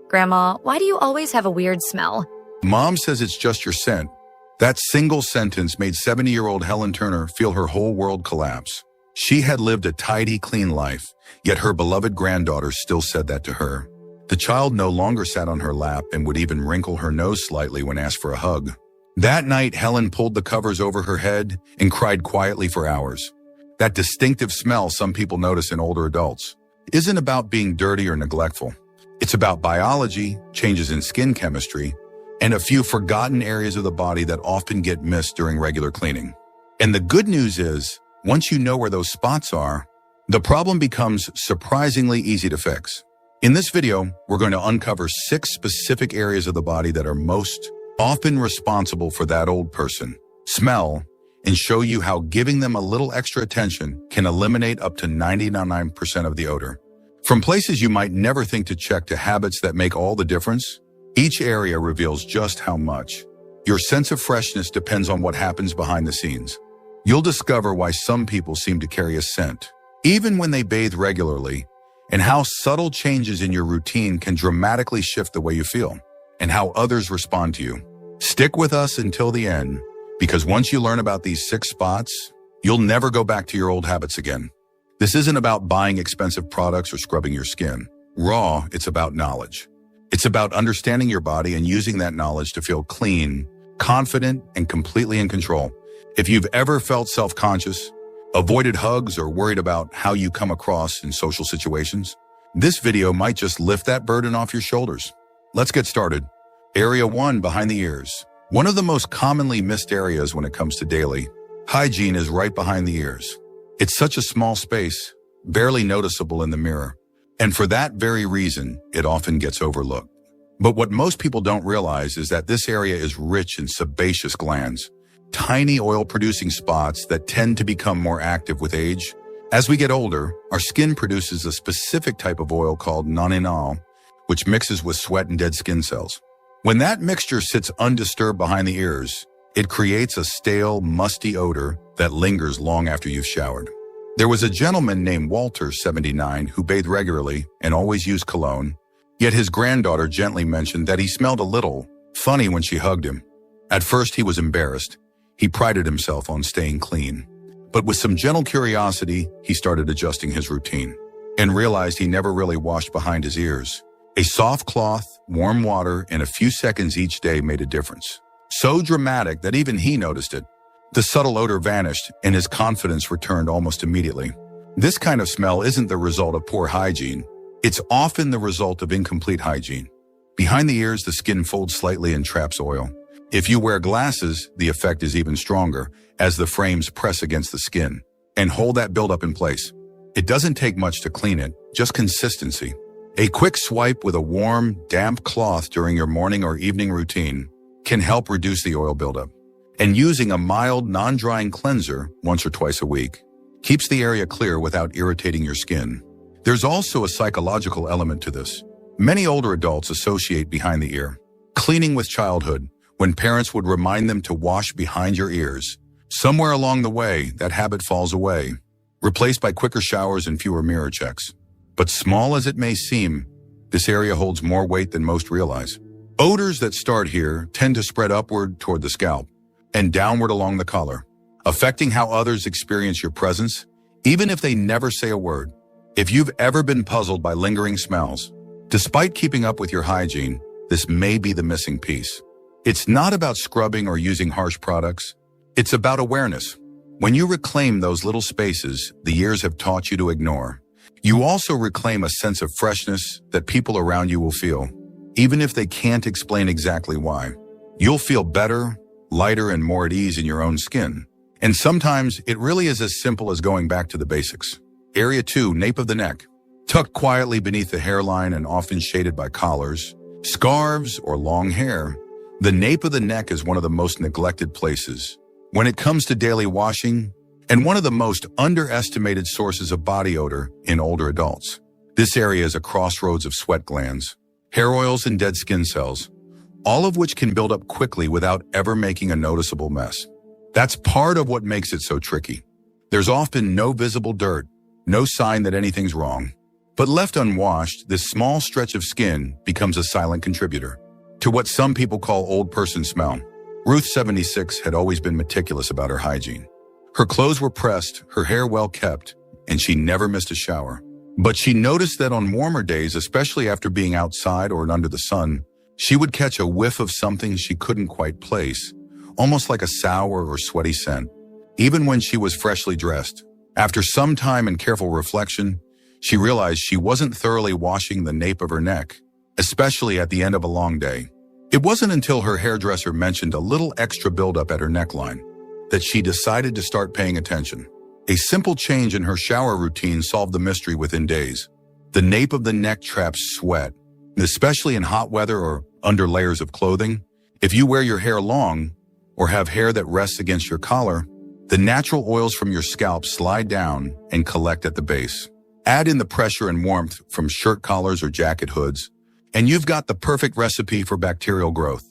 Grandma, why do you always have a weird smell? Mom says it's just your scent. That single sentence made 70-year-old Helen Turner feel her whole world collapse. She had lived a tidy, clean life, yet her beloved granddaughter still said that to her. The child no longer sat on her lap and would even wrinkle her nose slightly when asked for a hug. That night, Helen pulled the covers over her head and cried quietly for hours. That distinctive smell some people notice in older adults isn't about being dirty or neglectful. It's about biology, changes in skin chemistry, and a few forgotten areas of the body that often get missed during regular cleaning. And the good news is, once you know where those spots are, the problem becomes surprisingly easy to fix. In this video, we're going to uncover 6 specific areas of the body that are most often responsible for that old person smell, and show you how giving them a little extra attention can eliminate up to 99% of the odor. From places you might never think to check to habits that make all the difference, each area reveals just how much. Your sense of freshness depends on what happens behind the scenes. You'll discover why some people seem to carry a scent, even when they bathe regularly, and how subtle changes in your routine can dramatically shift the way you feel, and how others respond to you. Stick with us until the end, because once you learn about these 6 spots, you'll never go back to your old habits again. This isn't about buying expensive products or scrubbing your skin. It's about knowledge. It's about understanding your body and using that knowledge to feel clean, confident, and completely in control. If you've ever felt self-conscious, avoided hugs, or worried about how you come across in social situations, this video might just lift that burden off your shoulders. Let's get started. Area 1, behind the ears. One of the most commonly missed areas when it comes to daily hygiene is right behind the ears. It's such a small space, barely noticeable in the mirror. And for that very reason, it often gets overlooked. But what most people don't realize is that this area is rich in sebaceous glands, tiny oil-producing spots that tend to become more active with age. As we get older, our skin produces a specific type of oil called non-enol, which mixes with sweat and dead skin cells. When that mixture sits undisturbed behind the ears, it creates a stale, musty odor that lingers long after you've showered. There was a gentleman named Walter, 79, who bathed regularly and always used cologne, yet his granddaughter gently mentioned that he smelled a little funny when she hugged him. At first, he was embarrassed. He prided himself on staying clean. But with some gentle curiosity, he started adjusting his routine and realized he never really washed behind his ears. A soft cloth, warm water, and a few seconds each day made a difference. So dramatic that even he noticed it. The subtle odor vanished, and his confidence returned almost immediately. This kind of smell isn't the result of poor hygiene. It's often the result of incomplete hygiene. Behind the ears, the skin folds slightly and traps oil. If you wear glasses, the effect is even stronger, as the frames press against the skin and hold that buildup in place. It doesn't take much to clean it, just consistency. A quick swipe with a warm, damp cloth during your morning or evening routine can help reduce the oil buildup. And using a mild, non-drying cleanser once or twice a week keeps the area clear without irritating your skin. There's also a psychological element to this. Many older adults associate behind the ear cleaning with childhood, when parents would remind them to wash behind your ears. Somewhere along the way, that habit falls away, replaced by quicker showers and fewer mirror checks. But small as it may seem, this area holds more weight than most realize. Odors that start here tend to spread upward toward the scalp and downward along the collar, affecting how others experience your presence, even if they never say a word. If you've ever been puzzled by lingering smells, despite keeping up with your hygiene, this may be the missing piece. It's not about scrubbing or using harsh products. It's about awareness. When you reclaim those little spaces the years have taught you to ignore, you also reclaim a sense of freshness that people around you will feel, even if they can't explain exactly why. You'll feel better, lighter, and more at ease in your own skin. And sometimes it really is as simple as going back to the basics. Area 2, nape of the neck. Tucked quietly beneath the hairline and often shaded by collars, scarves, or long hair, the nape of the neck is one of the most neglected places when it comes to daily washing, and one of the most underestimated sources of body odor in older adults. This area is a crossroads of sweat glands, hair oils, and dead skin cells, all of which can build up quickly without ever making a noticeable mess. That's part of what makes it so tricky. There's often no visible dirt, no sign that anything's wrong, But left unwashed, this small stretch of skin becomes a silent contributor to what some people call old person smell. Ruth, 76, had always been meticulous about her hygiene. Her clothes were pressed, her hair well kept, and she never missed a shower. But she noticed that on warmer days, especially after being outside or under the sun, she would catch a whiff of something she couldn't quite place, almost like a sour or sweaty scent. Even when she was freshly dressed, after some time and careful reflection, she realized she wasn't thoroughly washing the nape of her neck, especially at the end of a long day. It wasn't until her hairdresser mentioned a little extra buildup at her neckline that she decided to start paying attention. A simple change in her shower routine solved the mystery within days. The nape of the neck traps sweat, especially in hot weather or under layers of clothing. If you wear your hair long or have hair that rests against your collar, the natural oils from your scalp slide down and collect at the base. Add in the pressure and warmth from shirt collars or jacket hoods, and you've got the perfect recipe for bacterial growth.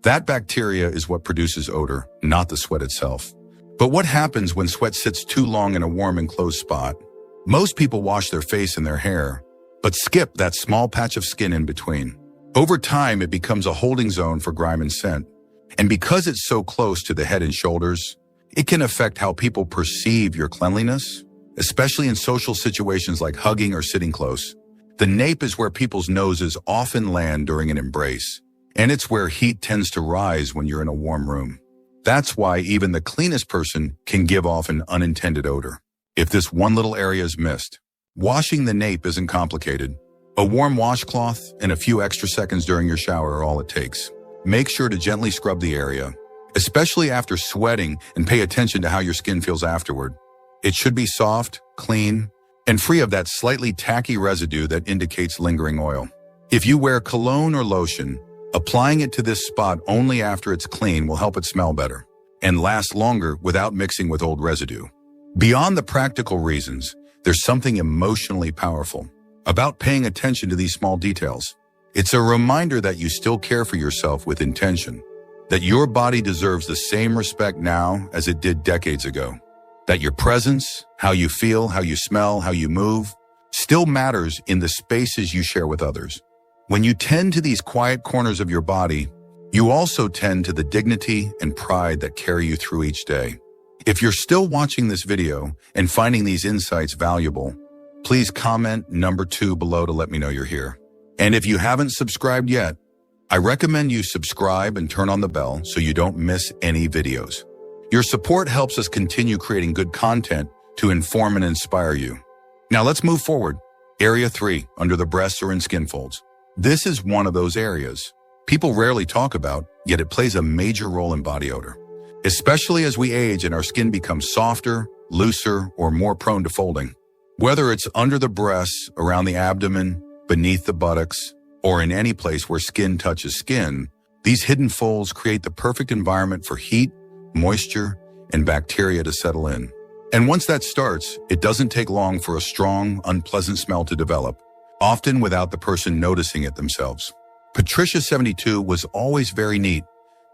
That bacteria is what produces odor, not the sweat itself. But what happens when sweat sits too long in a warm enclosed spot? Most people wash their face and their hair, but skip that small patch of skin in between. Over time, it becomes a holding zone for grime and scent. And because it's so close to the head and shoulders, it can affect how people perceive your cleanliness, especially in social situations like hugging or sitting close. The nape is where people's noses often land during an embrace, and it's where heat tends to rise when you're in a warm room. That's why even the cleanest person can give off an unintended odor. If this one little area is missed, washing the nape isn't complicated. A warm washcloth and a few extra seconds during your shower are all it takes. Make sure to gently scrub the area, especially after sweating, and pay attention to how your skin feels afterward. It should be soft, clean, and free of that slightly tacky residue that indicates lingering oil. If you wear cologne or lotion, applying it to this spot only after it's clean will help it smell better and last longer without mixing with old residue. Beyond the practical reasons, there's something emotionally powerful about paying attention to these small details. It's a reminder that you still care for yourself with intention, that your body deserves the same respect now as it did decades ago, that your presence, how you feel, how you smell, how you move, still matters in the spaces you share with others. When you tend to these quiet corners of your body, you also tend to the dignity and pride that carry you through each day. If you're still watching this video and finding these insights valuable, please comment number 2 below to let me know you're here. And if you haven't subscribed yet, I recommend you subscribe and turn on the bell so you don't miss any videos. Your support helps us continue creating good content to inform and inspire you. Now let's move forward. Area 3, under the breasts or in skin folds. This is one of those areas people rarely talk about, yet it plays a major role in body odor. Especially as we age and our skin becomes softer, looser, or more prone to folding. Whether it's under the breasts, around the abdomen, beneath the buttocks, or in any place where skin touches skin, these hidden folds create the perfect environment for heat, moisture, and bacteria to settle in. And once that starts, it doesn't take long for a strong, unpleasant smell to develop, often without the person noticing it themselves. Patricia, 72, was always very neat,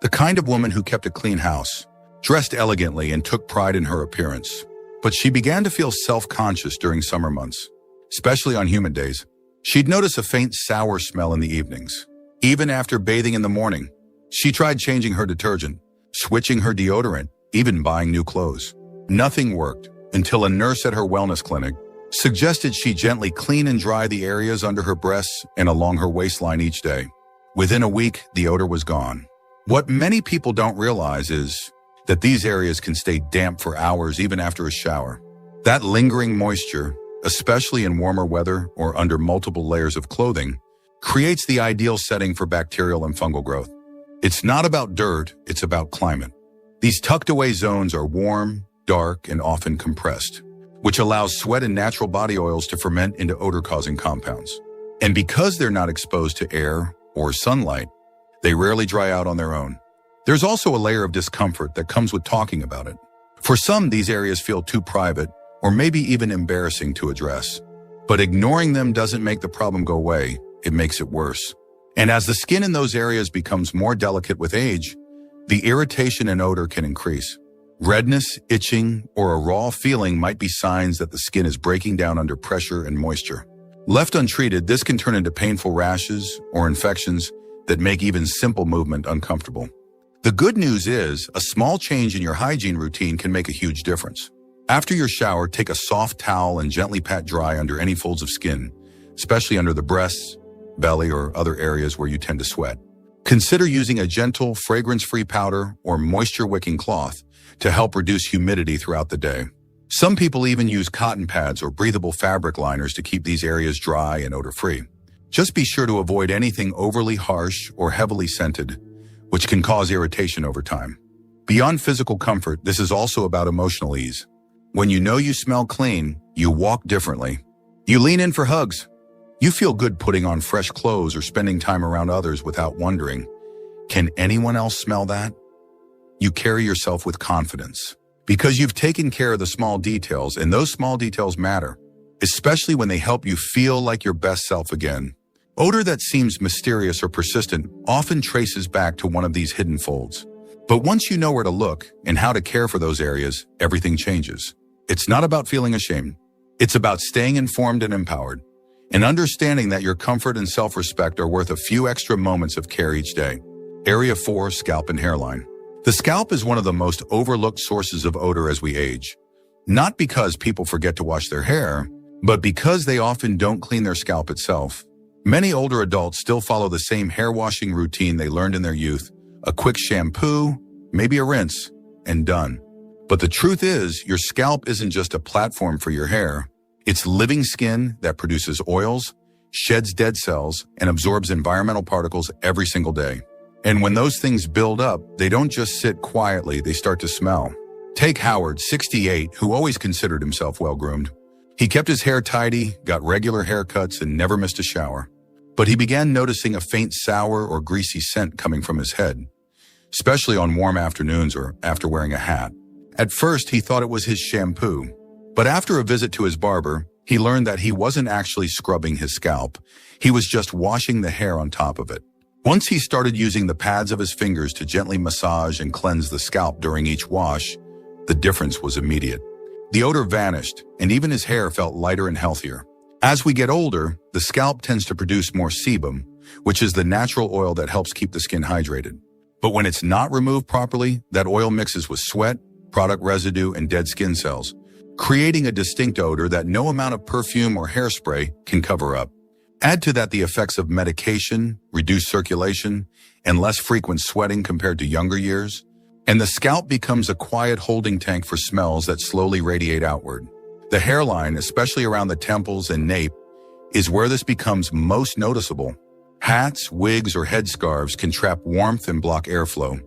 the kind of woman who kept a clean house, dressed elegantly, and took pride in her appearance. But she began to feel self-conscious during summer months, especially on humid days. She'd notice a faint sour smell in the evenings. Even after bathing in the morning, she tried changing her detergent, switching her deodorant, even buying new clothes. Nothing worked until a nurse at her wellness clinic suggested she gently clean and dry the areas under her breasts and along her waistline each day. Within a week, the odor was gone. What many people don't realize is that these areas can stay damp for hours even after a shower. That lingering moisture, especially in warmer weather or under multiple layers of clothing, creates the ideal setting for bacterial and fungal growth. It's not about dirt, it's about climate. These tucked away zones are warm, dark, and often compressed, which allows sweat and natural body oils to ferment into odor-causing compounds. And because they're not exposed to air or sunlight, they rarely dry out on their own. There's also a layer of discomfort that comes with talking about it. For some, these areas feel too private or maybe even embarrassing to address. But ignoring them doesn't make the problem go away, it makes it worse. And as the skin in those areas becomes more delicate with age, the irritation and odor can increase. Redness, itching, or a raw feeling might be signs that the skin is breaking down under pressure and moisture. Left untreated, this can turn into painful rashes or infections that make even simple movement uncomfortable. The good news is, a small change in your hygiene routine can make a huge difference. After your shower, take a soft towel and gently pat dry under any folds of skin, especially under the breasts, belly, or other areas where you tend to sweat. Consider using a gentle, fragrance-free powder or moisture-wicking cloth to help reduce humidity throughout the day. Some people even use cotton pads or breathable fabric liners to keep these areas dry and odor-free. Just be sure to avoid anything overly harsh or heavily scented, which can cause irritation over time. Beyond physical comfort, this is also about emotional ease. When you know you smell clean, you walk differently. You lean in for hugs. You feel good putting on fresh clothes or spending time around others without wondering, can anyone else smell that? You carry yourself with confidence because you've taken care of the small details, and those small details matter, especially when they help you feel like your best self again. Odor that seems mysterious or persistent often traces back to one of these hidden folds. But once you know where to look and how to care for those areas, everything changes. It's not about feeling ashamed. It's about staying informed and empowered, and understanding that your comfort and self-respect are worth a few extra moments of care each day. Area 4, scalp and hairline. The scalp is one of the most overlooked sources of odor as we age. Not because people forget to wash their hair, but because they often don't clean their scalp itself. Many older adults still follow the same hair washing routine they learned in their youth: a quick shampoo, maybe a rinse, and done. But the truth is, your scalp isn't just a platform for your hair. It's living skin that produces oils, sheds dead cells, and absorbs environmental particles every single day. And when those things build up, they don't just sit quietly, they start to smell. Take Howard, 68, who always considered himself well-groomed. He kept his hair tidy, got regular haircuts, and never missed a shower. But he began noticing a faint sour or greasy scent coming from his head, especially on warm afternoons or after wearing a hat. At first, he thought it was his shampoo. But after a visit to his barber, he learned that he wasn't actually scrubbing his scalp. He was just washing the hair on top of it. Once he started using the pads of his fingers to gently massage and cleanse the scalp during each wash, the difference was immediate. The odor vanished, and even his hair felt lighter and healthier. As we get older, the scalp tends to produce more sebum, which is the natural oil that helps keep the skin hydrated. But when it's not removed properly, that oil mixes with sweat, product residue, and dead skin cells, creating a distinct odor that no amount of perfume or hairspray can cover up. Add to that the effects of medication, reduced circulation, and less frequent sweating compared to younger years, and the scalp becomes a quiet holding tank for smells that slowly radiate outward. The hairline, especially around the temples and nape, is where this becomes most noticeable. Hats, wigs, or headscarves can trap warmth and block airflow,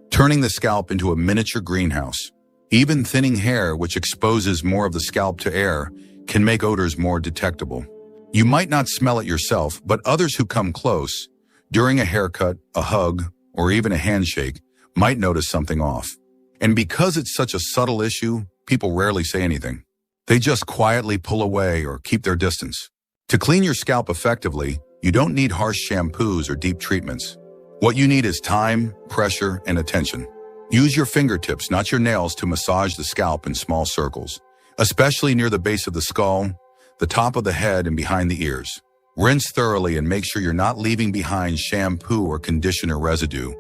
turning the scalp into a miniature greenhouse. Even thinning hair, which exposes more of the scalp to air, can make odors more detectable. You might not smell it yourself, but others who come close, during a haircut, a hug, or even a handshake, might notice something off. And because it's such a subtle issue, people rarely say anything. They just quietly pull away or keep their distance. To clean your scalp effectively, you don't need harsh shampoos or deep treatments. What you need is time, pressure, and attention. Use your fingertips, not your nails, to massage the scalp in small circles, especially near the base of the skull, the top of the head, and behind the ears. Rinse thoroughly and make sure you're not leaving behind shampoo or conditioner residue,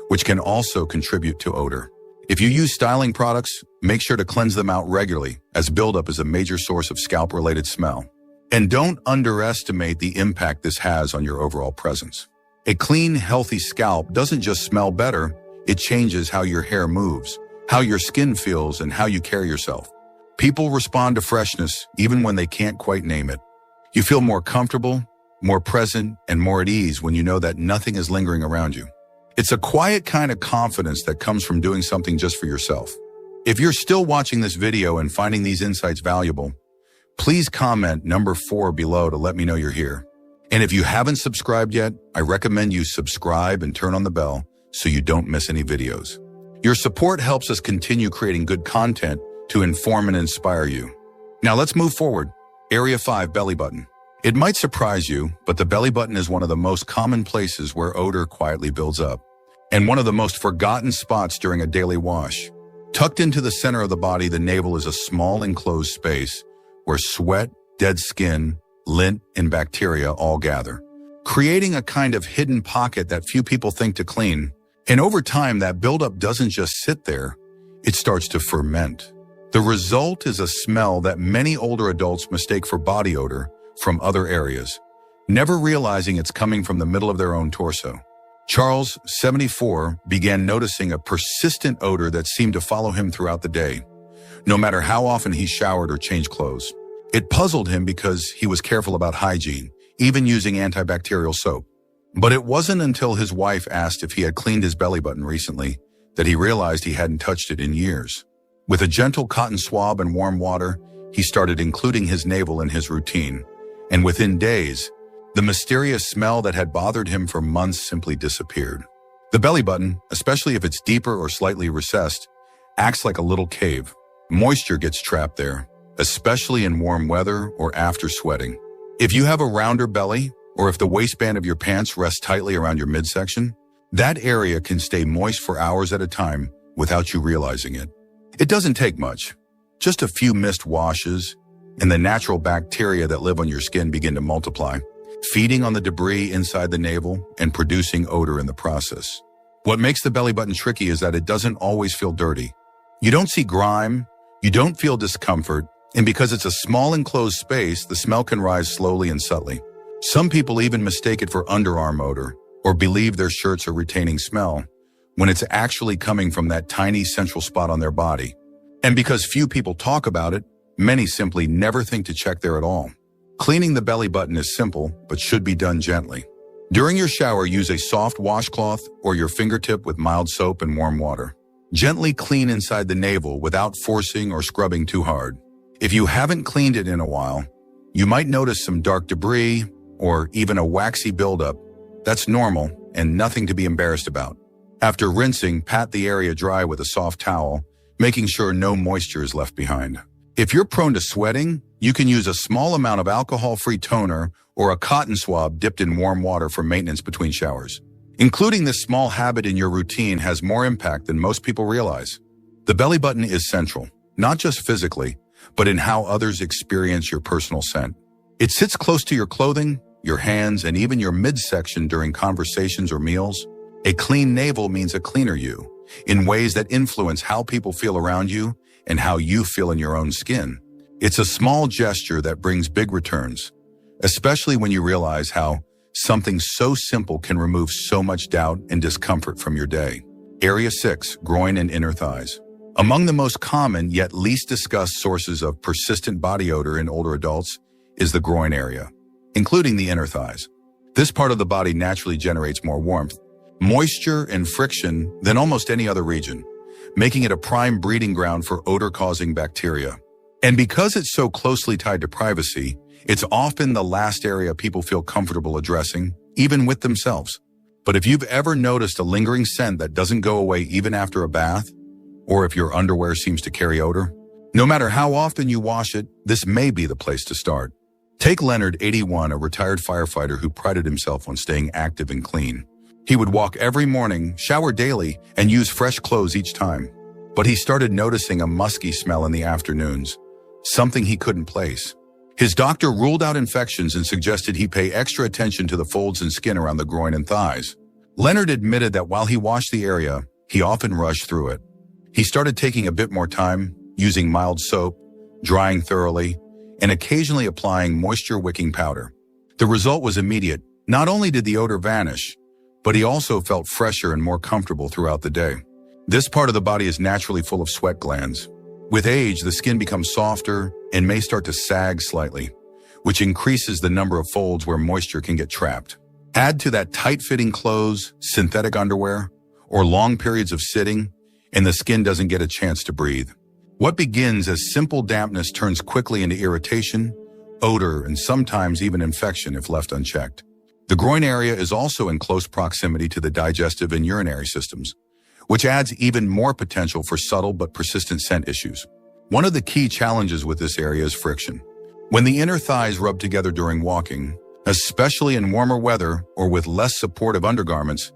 which can also contribute to odor. If you use styling products, make sure to cleanse them out regularly, as buildup is a major source of scalp-related smell. And don't underestimate the impact this has on your overall presence. A clean, healthy scalp doesn't just smell better, it changes how your hair moves, how your skin feels, and how you carry yourself. People respond to freshness even when they can't quite name it. You feel more comfortable, more present, and more at ease when you know that nothing is lingering around you. It's a quiet kind of confidence that comes from doing something just for yourself. If you're still watching this video and finding these insights valuable, please comment number 4 below to let me know you're here. And if you haven't subscribed yet, I recommend you subscribe and turn on the bell so you don't miss any videos. Your support helps us continue creating good content to inform and inspire you. Now let's move forward. Area 5, belly button. It might surprise you, but the belly button is one of the most common places where odor quietly builds up, and one of the most forgotten spots during a daily wash. Tucked into the center of the body, the navel is a small enclosed space where sweat, dead skin, lint, and bacteria all gather, creating a kind of hidden pocket that few people think to clean. And over time, that buildup doesn't just sit there, it starts to ferment. The result is a smell that many older adults mistake for body odor from other areas, never realizing it's coming from the middle of their own torso. Charles, 74, began noticing a persistent odor that seemed to follow him throughout the day, no matter how often he showered or changed clothes. It puzzled him because he was careful about hygiene, even using antibacterial soap. But it wasn't until his wife asked if he had cleaned his belly button recently that he realized he hadn't touched it in years. With a gentle cotton swab and warm water, he started including his navel in his routine. And within days, the mysterious smell that had bothered him for months simply disappeared. The belly button, especially if it's deeper or slightly recessed, acts like a little cave. Moisture gets trapped there, especially in warm weather or after sweating. If you have a rounder belly, or if the waistband of your pants rests tightly around your midsection, that area can stay moist for hours at a time without you realizing it. It doesn't take much. Just a few missed washes, and the natural bacteria that live on your skin begin to multiply, feeding on the debris inside the navel and producing odor in the process. What makes the belly button tricky is that it doesn't always feel dirty. You don't see grime, you don't feel discomfort, and because it's a small enclosed space, the smell can rise slowly and subtly. Some people even mistake it for underarm odor or believe their shirts are retaining smell when it's actually coming from that tiny central spot on their body. And because few people talk about it, many simply never think to check there at all. Cleaning the belly button is simple, but should be done gently. During your shower, use a soft washcloth or your fingertip with mild soap and warm water. Gently clean inside the navel without forcing or scrubbing too hard. If you haven't cleaned it in a while, you might notice some dark debris or even a waxy buildup. That's normal and nothing to be embarrassed about. After rinsing, pat the area dry with a soft towel, making sure no moisture is left behind. If you're prone to sweating, you can use a small amount of alcohol-free toner or a cotton swab dipped in warm water for maintenance between showers. Including this small habit in your routine has more impact than most people realize. The belly button is central, not just physically, but in how others experience your personal scent. It sits close to your clothing, your hands, and even your midsection during conversations or meals. A clean navel means a cleaner you, in ways that influence how people feel around you and how you feel in your own skin. It's a small gesture that brings big returns, especially when you realize how something so simple can remove so much doubt and discomfort from your day. Area 6, groin and inner thighs. Among the most common yet least discussed sources of persistent body odor in older adults is the groin area, including the inner thighs. This part of the body naturally generates more warmth, moisture, and friction than almost any other region, making it a prime breeding ground for odor-causing bacteria. And because it's so closely tied to privacy, it's often the last area people feel comfortable addressing, even with themselves. But if you've ever noticed a lingering scent that doesn't go away even after a bath, or if your underwear seems to carry odor, no matter how often you wash it, this may be the place to start. Take Leonard, 81, a retired firefighter who prided himself on staying active and clean. He would walk every morning, shower daily, and use fresh clothes each time. But he started noticing a musky smell in the afternoons, something he couldn't place. His doctor ruled out infections and suggested he pay extra attention to the folds and skin around the groin and thighs. Leonard admitted that while he washed the area, he often rushed through it. He started taking a bit more time, using mild soap, drying thoroughly, and occasionally applying moisture-wicking powder. The result was immediate. Not only did the odor vanish, but he also felt fresher and more comfortable throughout the day. This part of the body is naturally full of sweat glands. With age, the skin becomes softer and may start to sag slightly, which increases the number of folds where moisture can get trapped. Add to that tight-fitting clothes, synthetic underwear, or long periods of sitting, and the skin doesn't get a chance to breathe. What begins as simple dampness turns quickly into irritation, odor, and sometimes even infection if left unchecked. The groin area is also in close proximity to the digestive and urinary systems, which adds even more potential for subtle but persistent scent issues. One of the key challenges with this area is friction. When the inner thighs rub together during walking, especially in warmer weather or with less supportive undergarments,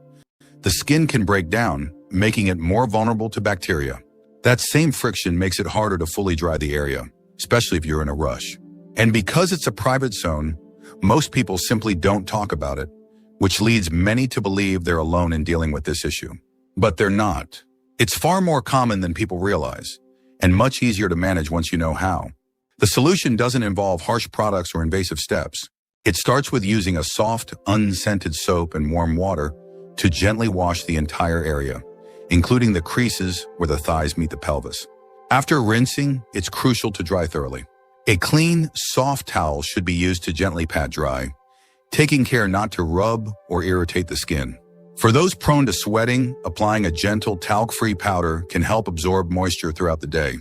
the skin can break down, making it more vulnerable to bacteria. That same friction makes it harder to fully dry the area, especially if you're in a rush. And because it's a private zone, most people simply don't talk about it, which leads many to believe they're alone in dealing with this issue. But they're not. It's far more common than people realize, and much easier to manage once you know how. The solution doesn't involve harsh products or invasive steps. It starts with using a soft, unscented soap and warm water to gently wash the entire area, including the creases where the thighs meet the pelvis. After rinsing, it's crucial to dry thoroughly. A clean, soft towel should be used to gently pat dry, taking care not to rub or irritate the skin. For those prone to sweating, applying a gentle talc-free powder can help absorb moisture throughout the day.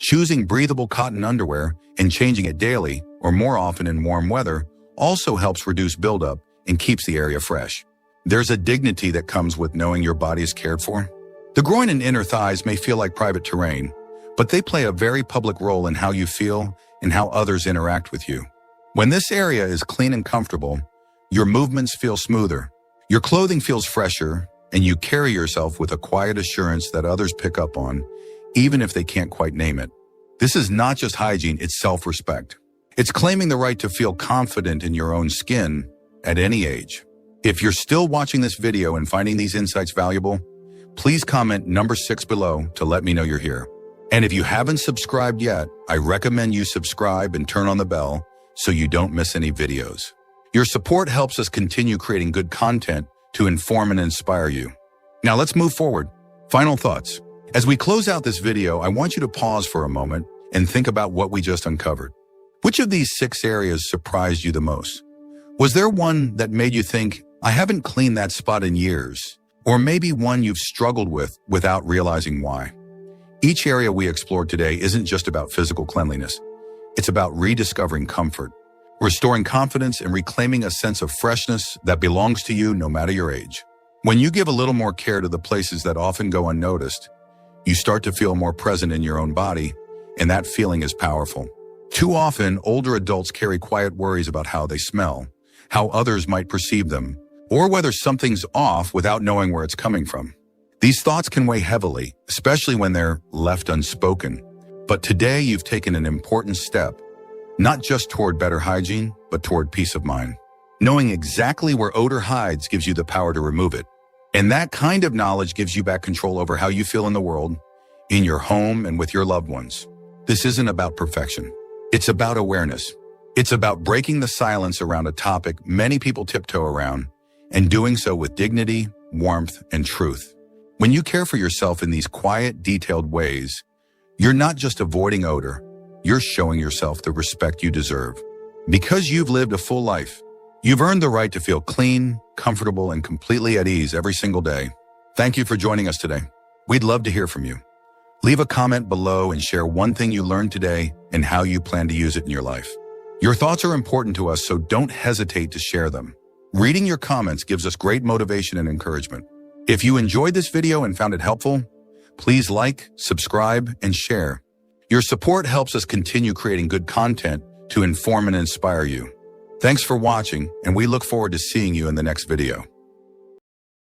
Choosing breathable cotton underwear and changing it daily, or more often in warm weather, also helps reduce buildup and keeps the area fresh. There's a dignity that comes with knowing your body is cared for. The groin and inner thighs may feel like private terrain, but they play a very public role in how you feel and how others interact with you. When this area is clean and comfortable, your movements feel smoother, your clothing feels fresher, and you carry yourself with a quiet assurance that others pick up on, even if they can't quite name it. This is not just hygiene, it's self-respect. It's claiming the right to feel confident in your own skin at any age. If you're still watching this video and finding these insights valuable, please comment number 6 below to let me know you're here. And if you haven't subscribed yet, I recommend you subscribe and turn on the bell so you don't miss any videos. Your support helps us continue creating good content to inform and inspire you. Now let's move forward. Final thoughts. As we close out this video, I want you to pause for a moment and think about what we just uncovered. Which of these 6 areas surprised you the most? Was there one that made you think, I haven't cleaned that spot in years? Or maybe one you've struggled with without realizing why? Each area we explored today isn't just about physical cleanliness. It's about rediscovering comfort, restoring confidence, and reclaiming a sense of freshness that belongs to you no matter your age. When you give a little more care to the places that often go unnoticed, you start to feel more present in your own body, and that feeling is powerful. Too often, older adults carry quiet worries about how they smell, how others might perceive them, or whether something's off without knowing where it's coming from. These thoughts can weigh heavily, especially when they're left unspoken. But today you've taken an important step, not just toward better hygiene, but toward peace of mind. Knowing exactly where odor hides gives you the power to remove it. And that kind of knowledge gives you back control over how you feel in the world, in your home, and with your loved ones. This isn't about perfection. It's about awareness. It's about breaking the silence around a topic many people tiptoe around, and doing so with dignity, warmth, and truth. When you care for yourself in these quiet, detailed ways, you're not just avoiding odor, you're showing yourself the respect you deserve. Because you've lived a full life, you've earned the right to feel clean, comfortable, and completely at ease every single day. Thank you for joining us today. We'd love to hear from you. Leave a comment below and share one thing you learned today and how you plan to use it in your life. Your thoughts are important to us, so don't hesitate to share them. Reading your comments gives us great motivation and encouragement. If you enjoyed this video and found it helpful, please like, subscribe, and share. Your support helps us continue creating good content to inform and inspire you. Thanks for watching, and we look forward to seeing you in the next video.